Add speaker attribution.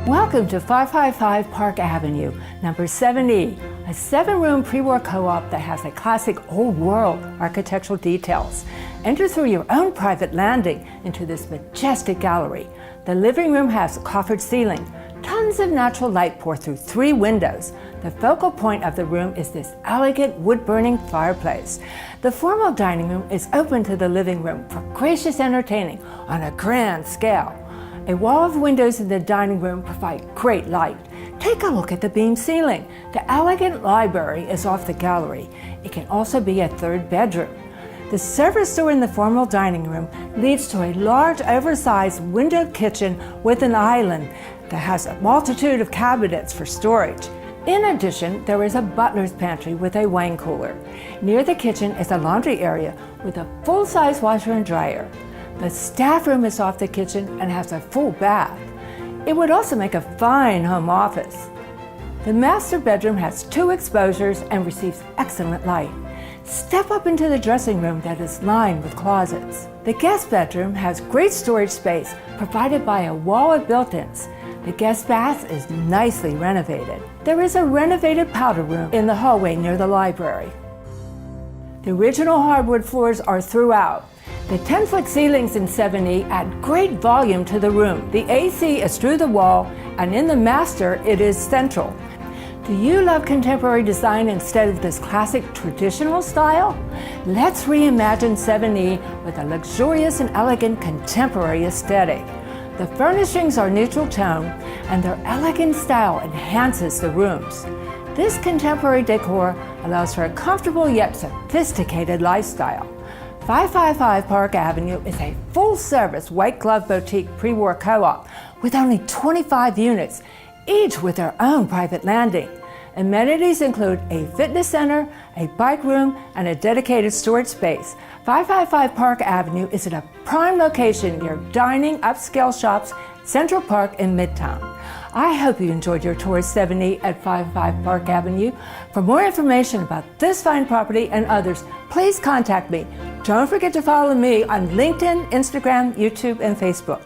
Speaker 1: Welcome to 555 Park Avenue, number 7E, a 7-room pre-war co-op that has a classic old-world architectural details. Enter through your own private landing into this majestic gallery. The living room has a coffered ceiling. Tons of natural light pour through 3 windows. The focal point of the room is this elegant wood-burning fireplace. The formal dining room is open to the living room for gracious entertaining on a grand scale. A wall of windows in the dining room provide great light. Take a look at the beam ceiling. The elegant library is off the gallery. It can also be a 3rd bedroom. The service door in the formal dining room leads to a large oversized windowed kitchen with an island that has a multitude of cabinets for storage. In addition, there is a butler's pantry with a wine cooler. Near the kitchen is a laundry area with a full-size washer and dryer. The staff room is off the kitchen and has a full bath. It would also make a fine home office. The master bedroom has 2 exposures and receives excellent light. Step up into the dressing room that is lined with closets. The guest bedroom has great storage space provided by a wall of built-ins. The guest bath is nicely renovated. There is a renovated powder room in the hallway near the library. The original hardwood floors are throughout. The 10-foot ceilings in 7E add great volume to the room. The AC is through the wall, and in the master, it is central. Do you love contemporary design instead of this classic traditional style? Let's reimagine 7E with a luxurious and elegant contemporary aesthetic. The furnishings are neutral tone, and their elegant style enhances the rooms. This contemporary decor allows for a comfortable yet sophisticated lifestyle. 555 Park Avenue is a full-service white-glove boutique pre-war co-op with only 25 units, each with their own private landing. Amenities include a fitness center, a bike room, and a dedicated storage space. 555 Park Avenue is at a prime location near dining, upscale shops, Central Park, in Midtown. I hope you enjoyed your tour of 7E at 555 Park Avenue. For more information about this fine property and others, please contact me. Don't forget to follow me on LinkedIn, Instagram, YouTube, and Facebook.